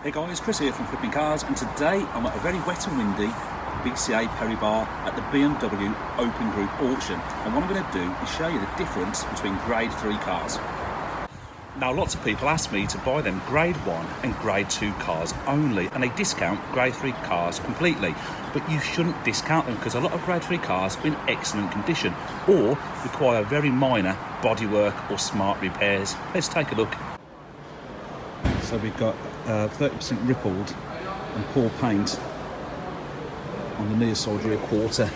Hey guys, Chris here from Flipping Cars, and today I'm at a very wet and windy BCA Perry Bar at the BMW Open Group auction. And what I'm going to do is show you the difference between Grade 3 cars. Now, lots of people ask me to buy them Grade 1 and Grade 2 cars only, and they discount Grade 3 cars completely. But you shouldn't discount them because a lot of Grade 3 cars are in excellent condition or require very minor bodywork or smart repairs. Let's take a look. So we've got 30% rippled and poor paint on the near side rear quarter.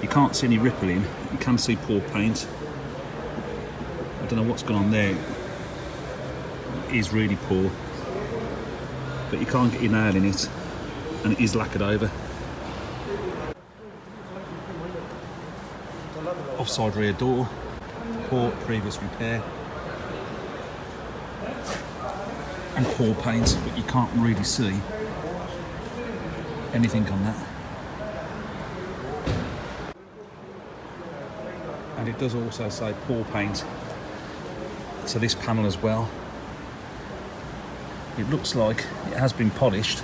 You can't see any rippling, you can see poor paint. I don't know what's gone on there. It is really poor, but you can't get your nail in it, and it is lacquered over. Offside rear door, poor previous repair. And poor paint, but you can't really see anything on that. And it does also say poor paint to this panel as well. It looks like it has been polished,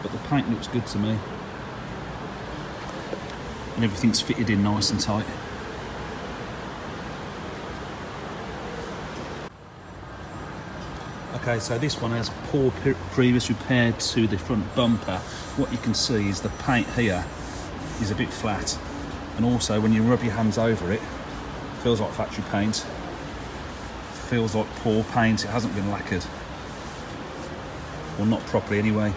but the paint looks good to me. And everything's fitted in nice and tight. Okay, so this one has poor previous repair to the front bumper. What you can see is the paint here is a bit flat, and also when you rub your hands over it, it feels like factory paint. Feels like poor paint. It hasn't been lacquered, or not properly anyway.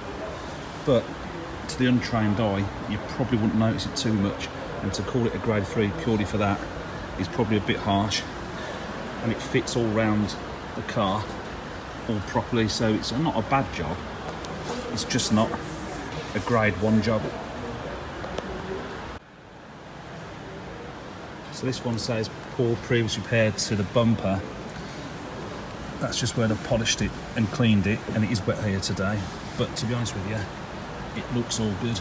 But to the untrained eye, you probably wouldn't notice it too much, and to call it a Grade 3 purely for that is probably a bit harsh. And it fits all round the car all properly, so it's not a bad job, it's just not a Grade 1 job. So this one says poor previous repair to the bumper. That's just where they've polished it and cleaned it, and it is wet here today, but to be honest with you, it looks all good.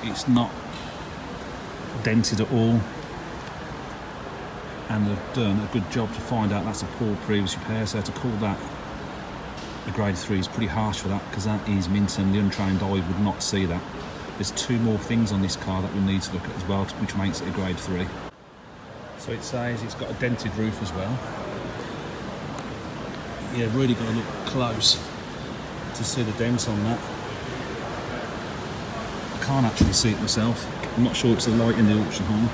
It's not dented at all, and they've done a good job to find out that's a poor previous repair. So to call that a Grade 3 is pretty harsh for that, because that is mint and the untrained eye would not see that. There's two more things on this car that we need to look at as well, which makes it a Grade 3. So it says it's got a dented roof as well. Yeah, really got to look close to see the dent on that. I can't actually see it myself. I'm not sure it's the light in the auction hall.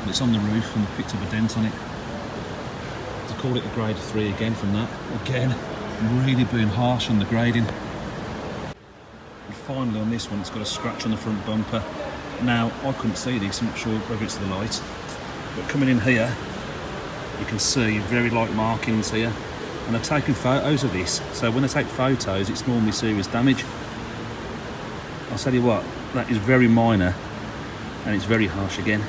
It's on the roof and picked up a dent on it. To call it a Grade 3 again from that, again, really being harsh on the grading. And finally on this one, it's got a scratch on the front bumper. Now, I couldn't see this, I'm not sure whether it's the light, but coming in here, you can see very light markings here. And I've taken photos of this, so when I take photos, it's normally serious damage. I'll tell you what, that is very minor, and it's very harsh again.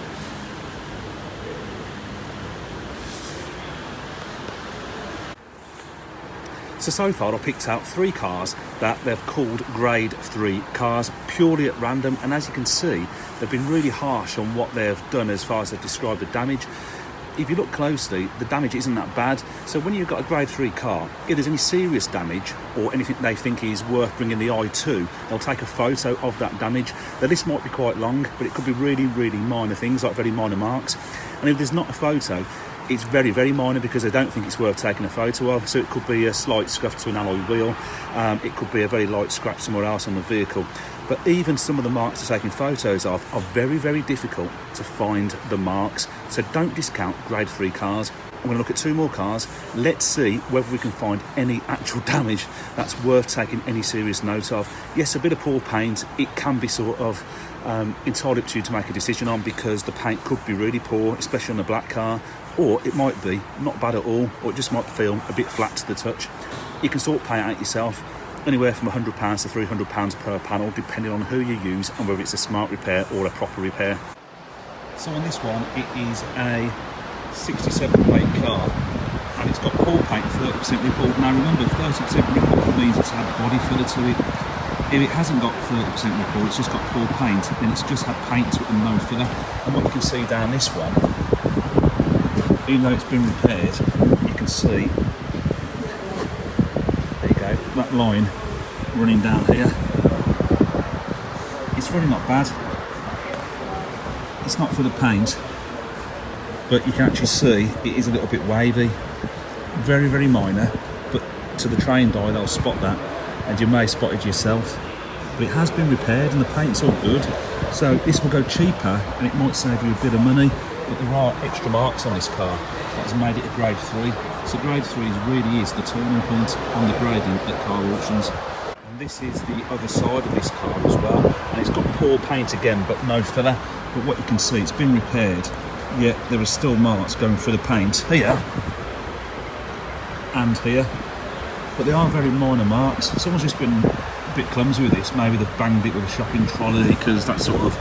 So far I've picked out 3 cars that they've called Grade 3 cars purely at random, and as you can see, they've been really harsh on what they've done as far as they've described the damage. If you look closely, the damage isn't that bad. So when you've got a Grade 3 car, if there's any serious damage or anything they think is worth bringing the eye to, they'll take a photo of that damage. The list might be quite long, but it could be really, really minor things, like very minor marks. And if there's not a photo, it's very, very minor because they don't think it's worth taking a photo of. So it could be a slight scuff to an alloy wheel. It could be a very light scratch somewhere else on the vehicle. But even some of the marks they're taking photos of are very, very difficult to find the marks. So don't discount Grade 3 cars. I'm going to look at 2 more cars. Let's see whether we can find any actual damage that's worth taking any serious note of. Yes, a bit of poor paint, it can be sort of entirely up to you to make a decision on, because the paint could be really poor, especially on a black car, or it might be not bad at all, or it just might feel a bit flat to the touch. You can sort paint out yourself, anywhere from £100 to £300 per panel, depending on who you use and whether it's a smart repair or a proper repair. So on this one, it is a 67 plate car, and it's got poor paint, 30% rippled. Now remember, 30% rippled means it's had body filler to it. If it hasn't got 30% ripple, it's just got poor paint, then it's just had paint to it and no filler. And what you can see down this one, even though it's been repaired, you can see that line running down here. It's really not bad. It's not for the paint, but you can actually see it is a little bit wavy. Very, very minor, but to the trained eye they'll spot that, and you may spot it yourself. But it has been repaired and the paint's all good, so this will go cheaper and it might save you a bit of money, but there are extra marks on this car. That has made it a grade 3. So grade 3 really is the turning point on the grading at car auctions. And this is the other side of this car as well, and it's got poor paint again but no filler. But what you can see, it's been repaired, yet there are still marks going through the paint here and here, but they are very minor marks. Someone's just been a bit clumsy with this. Maybe they've banged it with a shopping trolley, because that's sort of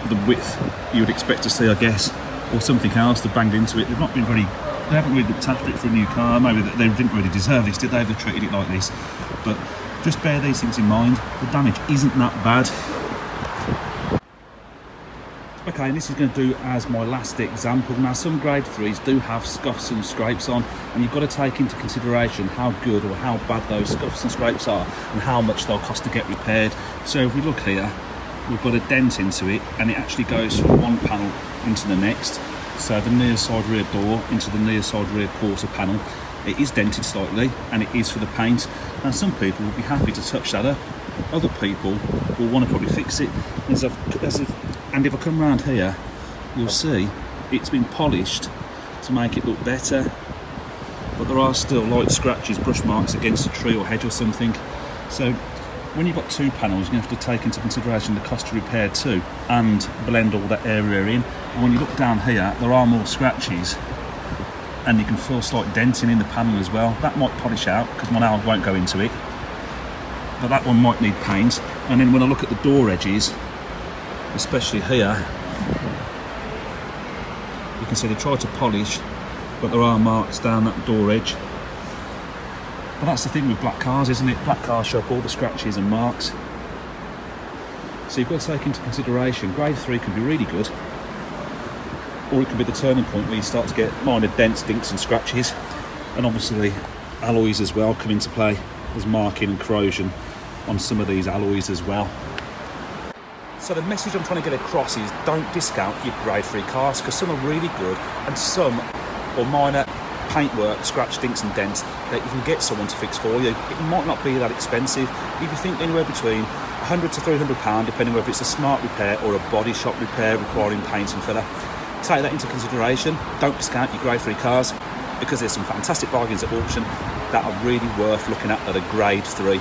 the width you would expect to see, I guess, or something else. They've banged into it. They haven't really looked after it for a new car. Maybe they didn't really deserve this, did they? They've treated it like this. But just bear these things in mind. The damage isn't that bad. Okay, and this is going to do as my last example. Now, some grade 3s do have scuffs and scrapes on, and you've got to take into consideration how good or how bad those scuffs and scrapes are and how much they'll cost to get repaired. So if we look here, we've got a dent into it, and it actually goes from one panel into the next. So the near side rear door into the near side rear quarter panel. It is dented slightly, and it is for the paint. Now, some people will be happy to touch that up. Other people will want to probably fix it. And if I come round here, you'll see it's been polished to make it look better, but there are still light scratches, brush marks against a tree or hedge or something. So when you've got two panels, you have to take into consideration the cost to repair too, and blend all that area in. And when you look down here, there are more scratches, and you can feel slight denting in the panel as well. That might polish out, because my nail won't go into it, but that one might need paint. And then when I look at the door edges, especially here, you can see they try to polish, but there are marks down that door edge. But that's the thing with black cars, isn't it? Black cars show up all the scratches and marks. So you've got to take into consideration, grade 3 can be really good, or it can be the turning point where you start to get minor dents, dinks and scratches. And obviously alloys as well come into play. There's marking and corrosion on some of these alloys as well. So the message I'm trying to get across is, don't discount your grade 3 cars, because some are really good and some are minor paintwork, scratch, dinks and dents that you can get someone to fix for you. It might not be that expensive. If you think anywhere between £100 to £300, depending whether it's a smart repair or a body shop repair requiring paint and filler, take that into consideration. Don't discount your grade 3 cars, because there's some fantastic bargains at auction that are really worth looking at a grade 3.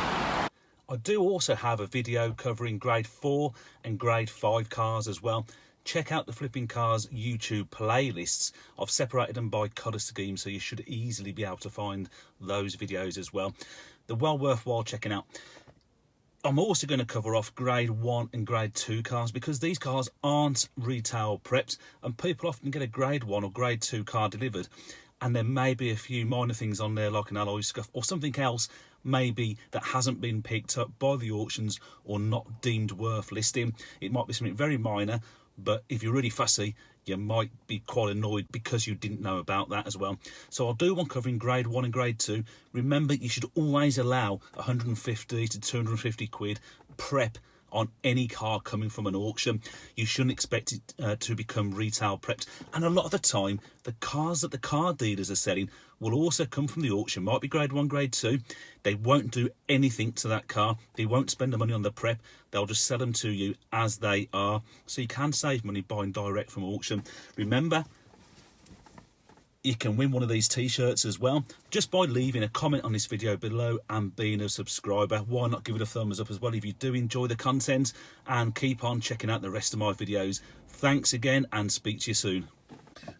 I do also have a video covering grade 4 and grade 5 cars as well. Check out the Flipping Cars YouTube playlists. I've separated them by colour scheme, so you should easily be able to find those videos as well. They're well worthwhile checking out. I'm also going to cover off grade 1 and grade 2 cars, because these cars aren't retail prepped, and people often get a grade 1 or grade 2 car delivered, and there may be a few minor things on there like an alloy scuff or something else maybe that hasn't been picked up by the auctions or not deemed worth listing. It might be something very minor, but if you're really fussy, you might be quite annoyed because you didn't know about that as well. So I'll do one covering grade 1 and grade 2. Remember, you should always allow 150 to 250 quid prep on any car coming from an auction. You shouldn't expect it to become retail prepped. And a lot of the time, the cars that the car dealers are selling will also come from the auction. Might be grade 1, grade 2. They won't do anything to that car. They won't spend the money on the prep. They'll just sell them to you as they are. So you can save money buying direct from auction. Remember, you can win one of these t-shirts as well, just by leaving a comment on this video below and being a subscriber. Why not give it a thumbs up as well if you do enjoy the content, and keep on checking out the rest of my videos. Thanks again, and speak to you soon.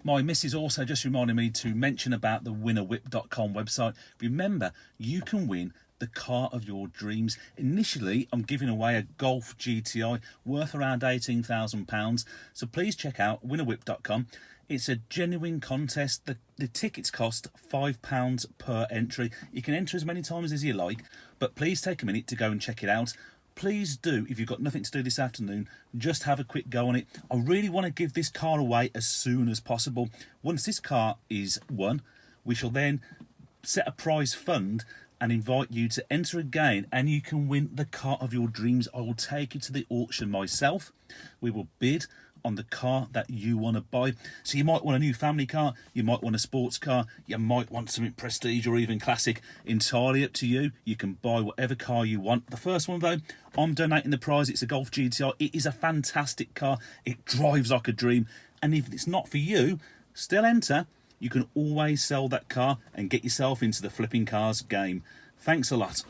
My missus also just reminded me to mention about the winnerwhip.com website. Remember, you can win the car of your dreams. Initially, I'm giving away a Golf GTI worth around £18,000. So please check out winnerwhip.com. It's a genuine contest. The tickets cost £5 per entry. You can enter as many times as you like, but please take a minute to go and check it out. Please do, if you've got nothing to do this afternoon, just have a quick go on it. I really want to give this car away as soon as possible. Once this car is won, we shall then set a prize fund and invite you to enter again, and you can win the car of your dreams. I will take you to the auction myself. We will bid on the car that you want to buy. So you might want a new family car, you might want a sports car, you might want something prestige or even classic. Entirely up to you. You can buy whatever car you want. The first one though, I'm donating the prize. It's a Golf GTI. It is a fantastic car. It drives like a dream. And if it's not for you, still enter. You can always sell that car and get yourself into the flipping cars game. Thanks a lot.